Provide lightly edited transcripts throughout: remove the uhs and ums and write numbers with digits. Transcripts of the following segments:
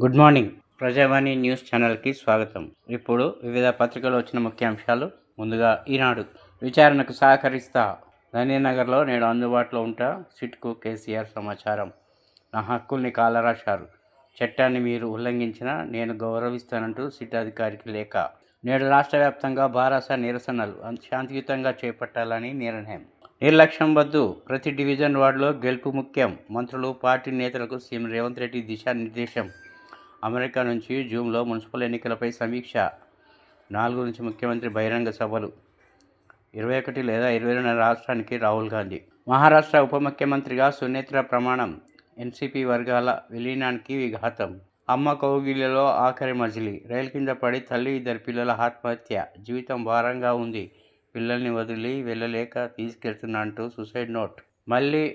Good morning. ప్రజావాణి news ఛానల్కి స్వాగతం. ఇప్పుడు వివిధ పత్రికలు వచ్చిన ముఖ్యాంశాలు. ముందుగా ఈనాడు. విచారణకు సహకరిస్తా, గాంధీనగర్లో నేడు అందుబాటులో ఉంటా, సిట్కు కేసీఆర్ సమాచారం. నా హక్కుల్ని కాలరాశారు, చట్టాన్ని మీరు ఉల్లంఘించినా నేను గౌరవిస్తానంటూ సిట్ అధికారికి లేఖ. నేడు రాష్ట్ర వ్యాప్తంగా బారాస నిరసనలు శాంతియుతంగా చేపట్టాలని నిర్ణయం. నిర్లక్ష్యం వద్దు, ప్రతి డివిజన్ వార్డులో గెలుపు ముఖ్యం. మంత్రులు, పార్టీ నేతలకు సీఎం రేవంత్ రెడ్డి దిశానిర్దేశం. అమెరికా నుంచి జూమ్లో మున్సిపల్ ఎన్నికలపై సమీక్ష. 4 నుంచి ముఖ్యమంత్రి బహిరంగ సభలు. 21 లేదా 22 రాష్ట్రానికి రాహుల్ గాంధీ. మహారాష్ట్ర ఉప ముఖ్యమంత్రిగా సునేత్ర ప్రమాణం. ఎన్సీపీ వర్గాల విలీనానికి విఘాతం. అమ్మ కౌగిలిలో ఆఖరి మజిలీ. రైలు కింద పడి తల్లి, 2 పిల్లల ఆత్మహత్య. జీవితం భారంగా ఉంది, పిల్లల్ని వదిలి వెళ్ళలేక తీసుకెళ్తున్నా అంటూ సూసైడ్ నోట్. మళ్ళీ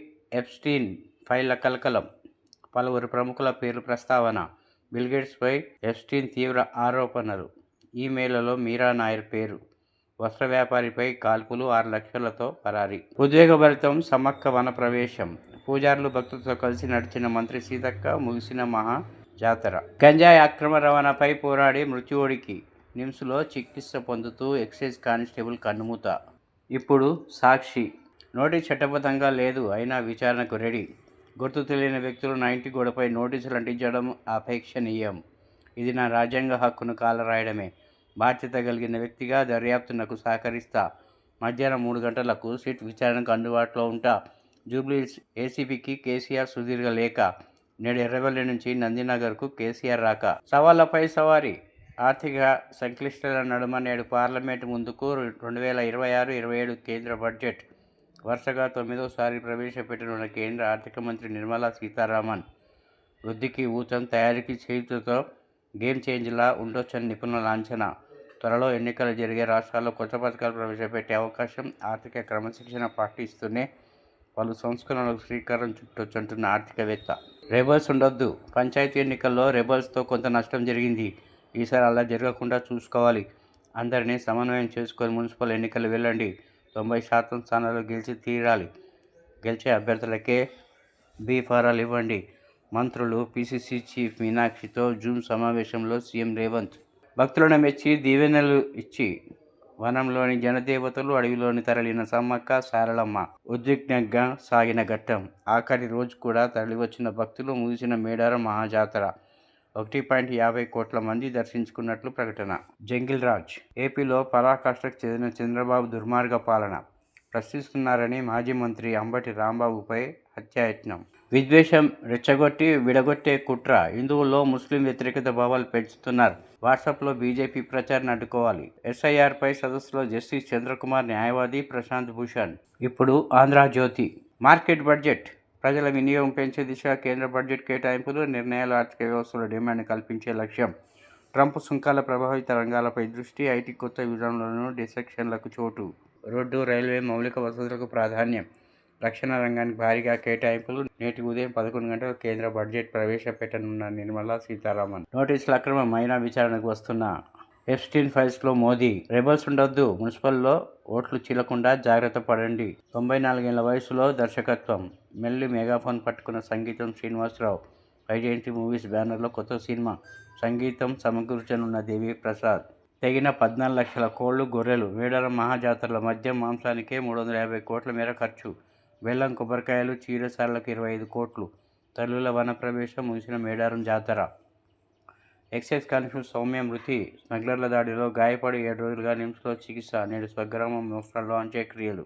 ఎప్స్టీన్ ఫైళ్ల కలకలం. పలువురు ప్రముఖుల పేర్లు ప్రస్తావన. బిల్గేట్స్పై ఎప్స్టీన్ తీవ్ర ఆరోపణలు. ఈమెయిల్లో మీరా నాయర్ పేరు. వస్త్ర వ్యాపారిపై కాల్పులు, 6 లక్షలతో పరారీ. ఉద్వేగభరితం సమ్మక్క వన ప్రవేశం. పూజారులు, భక్తులతో కలిసి నడిచిన మంత్రి సీతక్క. ముగిసిన మహా జాతర. గంజాయి అక్రమ రవాణాపై పోరాడి మృత్యువుడికి నిమ్స్లో చికిత్స పొందుతూ ఎక్సైజ్ కానిస్టేబుల్ కన్నుమూత. ఇప్పుడు సాక్షి. నోటీస్ చట్టబద్ధంగా లేదు, అయినా విచారణకు రెడీ. గుర్తు తెలియని వ్యక్తులు నా ఇంటి గోడపై నోటీసులు అంటించడం అపేక్షణీయం. ఇది నా రాజ్యాంగ హక్కును కాలరాయడమే. బాధ్యత కలిగిన వ్యక్తిగా దర్యాప్తునకు సహకరిస్తా. మధ్యాహ్నం 3 గంటలకు సిట్ విచారణకు అందుబాటులో ఉంటా. జూబ్లీ ఏసీపీకి కేసీఆర్ సుదీర్ఘ లేఖ. నేడు ఎర్రవెల్లి నుంచి నందినగర్కు కేసీఆర్ రాక. సవాళ్లపై సవారీ. ఆర్థిక సంక్లిష్టల నడుమ నేడు పార్లమెంటు ముందుకు 2026-27 కేంద్ర బడ్జెట్. వరుసగా 9వసారి ప్రవేశపెట్టనున్న కేంద్ర ఆర్థిక మంత్రి నిర్మలా సీతారామన్. వృద్ధికి ఊతం, తయారీకి చేయుతతో గేమ్ చేంజ్లా ఉండొచ్చని నిపుణుల అంచనా. త్వరలో ఎన్నికలు జరిగే రాష్ట్రాల్లో కొత్త పథకాలు ప్రవేశపెట్టే అవకాశం. ఆర్థిక క్రమశిక్షణ పాటిస్తూనే పలు సంస్కరణలకు శ్రీకారం చుట్టొచ్చంటున్న ఆర్థికవేత్త. రెబల్స్ ఉండొద్దు. పంచాయతీ ఎన్నికల్లో రెబల్స్తో కొంత నష్టం జరిగింది. ఈసారి అలా జరగకుండా చూసుకోవాలి. అందరినీ సమన్వయం చేసుకొని మున్సిపల్ ఎన్నికలు వెళ్ళండి. 90% స్థానాలు గెలిచి తీరాలి. గెలిచే అభ్యర్థులకే బీ ఫారాలు ఇవ్వండి. మంత్రులు, పీసీసీ చీఫ్ మీనాక్షితో జూమ్ సమావేశంలో సీఎం రేవంత్. భక్తులను మెచ్చి దీవెనలు ఇచ్చి వనంలోని జనదేవతలు, అడవిలోని తరలిన సమ్మక్క సారలమ్మ. ఉద్విగ్నంగా సాగిన ఘట్టం. ఆఖరి రోజు కూడా తరలివచ్చిన భక్తులు. ముగిసిన మేడారం మహాజాతర. 1.50 కోట్ల మంది దర్శించుకున్నట్లు ప్రకటన. జంగిల్ రాజ్. ఏపీలో పరాకాష్ఠకు చెందిన చంద్రబాబు దుర్మార్గ పాలన ప్రశ్నిస్తున్నారని మాజీ మంత్రి అంబటి రాంబాబుపై హత్యాయత్నం. విద్వేషం రెచ్చగొట్టి విడగొట్టే కుట్ర. హిందువుల్లో ముస్లిం వ్యతిరేకత భావాలు పెంచుతున్నారు. వాట్సాప్లో బీజేపీ ప్రచారాన్ని అడ్డుకోవాలి. ఎస్ఐఆర్పై సదస్సులో జస్టిస్ చంద్రకుమార్, న్యాయవాది ప్రశాంత్ భూషణ్. ఇప్పుడు ఆంధ్రజ్యోతి. Market budget. ప్రజల వినియోగం పెంచే దిశగా కేంద్ర బడ్జెట్ కేటాయింపులు, నిర్ణయాలు ఆర్థిక వ్యవస్థలో డిమాండ్ కల్పించే లక్ష్యం. ట్రంప్ సుంకాల ప్రభావిత రంగాలపై దృష్టి. ఐటీ కొత్త విధానంలోనూ డిసెక్షన్లకు చోటు. రోడ్డు, రైల్వే మౌలిక వసతులకు ప్రాధాన్యం. రక్షణ రంగానికి భారీగా కేటాయింపులు. నేటి ఉదయం 11 గంటలకు కేంద్ర బడ్జెట్ ప్రవేశపెట్టనున్న నిర్మలా సీతారామన్. నోటీసుల అక్రమం అయినా విచారణకు వస్తున్న ఎప్స్టీన్ ఫైల్స్లో మోదీ. రెబల్స్ ఉండొద్దు, మున్సిపల్లో ఓట్లు చీలకుండా జాగ్రత్త పడండి. 94 ఏళ్ల వయసులో దర్శకత్వం. మెల్లి మెగాఫోన్ పట్టుకున్న సంగీతం శ్రీనివాసరావు. వైజయంతి మూవీస్ బ్యానర్లో కొత్త సినిమా. సంగీతం సమకూర్చనున్న దేవి ప్రసాద్. తెగిన 14 లక్షల కోళ్లు, గొర్రెలు. మేడారం మహాజాతరలో మద్యం, మాంసానికే 350 కోట్ల మేర ఖర్చు. బెల్లం, కొబ్బరికాయలు, చీరసాలకు 25 కోట్లు. తల్లుల వన ప్రవేశం. ముగిసిన మేడారం జాతర. ఎక్సైజ్ కానిస్టేబుల్ సౌమ్య మృతి. స్మగ్లర్ల దాడిలో గాయపడి 7 రోజులుగా నిమ్స్లో చికిత్స. నేడు స్వగ్రామం మోస్రాల్లో అంత్యక్రియలు.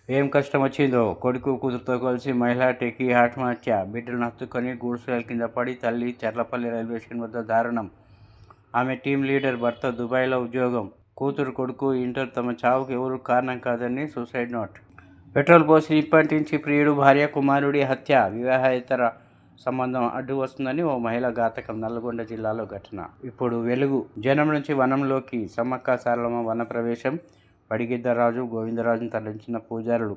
ఏం కష్టం వచ్చిందో. కొడుకు, కూతురుతో కలిసి మహిళా టెకీ ఆత్మహత్య. బిడ్డలను హత్తుకొని గూడ్స్ రైలు కింద పడి తల్లి. చర్లపల్లి రైల్వే స్టేషన్ వద్ద దారుణం. ఆమె టీం లీడర్ భర్త దుబాయ్లో ఉద్యోగం. కూతురు, కొడుకు ఇంటర్. తమ చావుకు ఎవరూ కారణం కాదని సూసైడ్ నోట్. పెట్రోల్ పోసి నిప్పంటించి ప్రియుడు, భార్య, కుమారుడి హత్య. వివాహేతర సంబంధం అడ్డు వస్తుందని ఓ మహిళ ఘాతకం. నల్లగొండ జిల్లాలో ఘటన. ఇప్పుడు వెలుగు. జనం నుంచి వనంలోకి. సమ్మక్క సారలమ్మ వన ప్రవేశం. పడిగిద్దరాజు, గోవిందరాజును తరలించిన పూజారులు.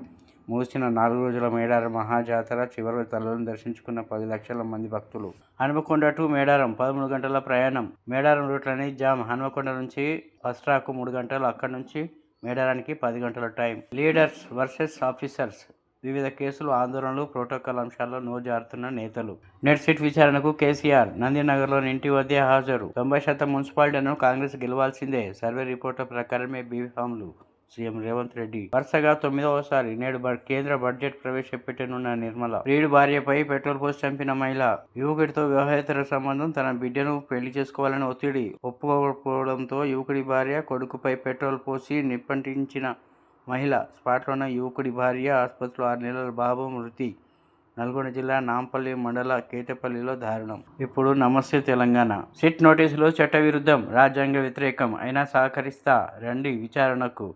ముగిసిన 4 రోజుల మేడారం మహాజాతర. చివరి తల్లులను దర్శించుకున్న 10 లక్షల మంది భక్తులు. హన్మకొండ టు మేడారం 13 గంటల ప్రయాణం. మేడారం రూట్లన్నీ జామ్. హన్మకొండ నుంచి ఫస్ట్రాకు 3 గంటలు. అక్కడి నుంచి మేడారానికి 10 గంటల టైం. Leaders versus officers. వివిధ కేసులు, ఆందోళనలు, ప్రోటోకాల్ అంశాల్లో నోజారుతున్న నేతలు. నెట్ సిట్ విచారణకు కేసీఆర్ నందినగర్లోని ఇంటి వద్దే హాజరు. 90% మున్సిపాలిటీలను కాంగ్రెస్ గెలవాల్సిందే. సర్వే రిపోర్టుల ప్రకారమే బీఫామ్లు. సీఎం రేవంత్ రెడ్డి వరుసగా 9వసారి నేడు కేంద్ర బడ్జెట్ ప్రవేశపెట్టనున్న నిర్మల. ప్రియుడి భార్యపై పెట్రోల్ పోసి చంపిన మహిళ. యువకుడితో వివాహేతర సంబంధం, తన బిడ్డను పెళ్లి చేసుకోవాలని ఒత్తిడి. ఒప్పుకోకపోవడంతో యువకుడి భార్య కొడుకుపై పెట్రోల్ పోసి నిప్పంటించిన మహిళ. స్పాట్లోనే యువకుడి భార్య, ఆసుపత్రిలో 6 నెలల బాబు మృతి. నల్గొండ జిల్లా నాంపల్లి మండల కేతపల్లిలో దారుణం. ఇప్పుడు నమస్తే తెలంగాణ. సిట్ నోటీసులు చట్టవిరుద్ధం, రాజ్యాంగ వ్యతిరేకం అయినా సహకరిస్తా రండి విచారణకు.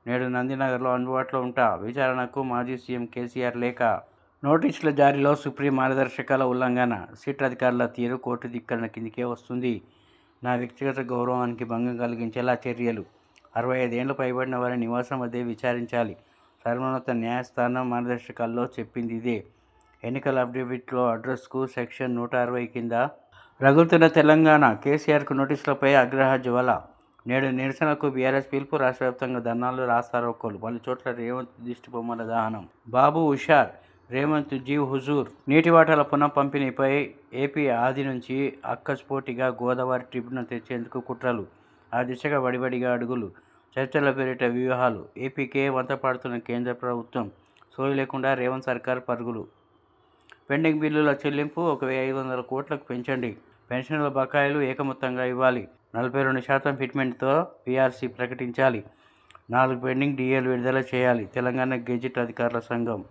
నేడు నందినగర్లో అందుబాటులో ఉంటా. విచారణకు మాజీ సీఎం కేసీఆర్ లేఖ. నోటీసుల జారీలో సుప్రీం మార్గదర్శకాల ఉల్లంఘన. సిట్ అధికారుల తీరు కోర్టు ధిక్కరణ కిందికే వస్తుంది. నా వ్యక్తిగత గౌరవానికి భంగం కలిగించేలా చర్యలు. 65 ఏళ్లు పైబడిన వారి నివాసం వద్దే విచారించాలి. సర్వోన్నత న్యాయస్థానం మార్గదర్శకాల్లో చెప్పింది ఇదే. ఎన్నికల అఫిడవిట్లో అడ్రస్కు సెక్షన్ 160 కింద రగులుతున్న తెలంగాణ. కేసీఆర్కు నోటీసులపై ఆగ్రహ జ్వాల. నేడు నిరసనకు బీఆర్ఎస్ పిలుపు. రాష్ట్ర వ్యాప్తంగా ధర్నాలు, రాస్తారోకోలు. పలు చోట్ల రేవంత్ దిష్టిబొమ్మల దహనం. బాబు హుషార్, రేవంత్ జీవ్ హుజూర్. నీటి వాటాల పునః పంపిణీపై ఏపీ ఆది నుంచి అక్కస్పోటిగా గోదావరి ట్రిబ్యునల్ తెచ్చేందుకు కుట్రలు. ఆ దిశగా వడివడిగా అడుగులు. చర్చల పేరిట వ్యూహాలు. ఏపీకే వంతపాడుతున్న కేంద్ర ప్రభుత్వం. సోయి లేకుండా రేవంత్ సర్కార్ పరుగులు. పెండింగ్ బిల్లుల చెల్లింపు 1,500 కోట్లకు పెంచండి. పెన్షన్ల బకాయిలు ఏకమొత్తంగా ఇవ్వాలి. 42% ఫిట్మెంట్తో పీఆర్సీ ప్రకటించాలి. 4 పెండింగ్ డీఏలు విడుదల చేయాలి. తెలంగాణ గెజిట్ అధికారుల సంఘం.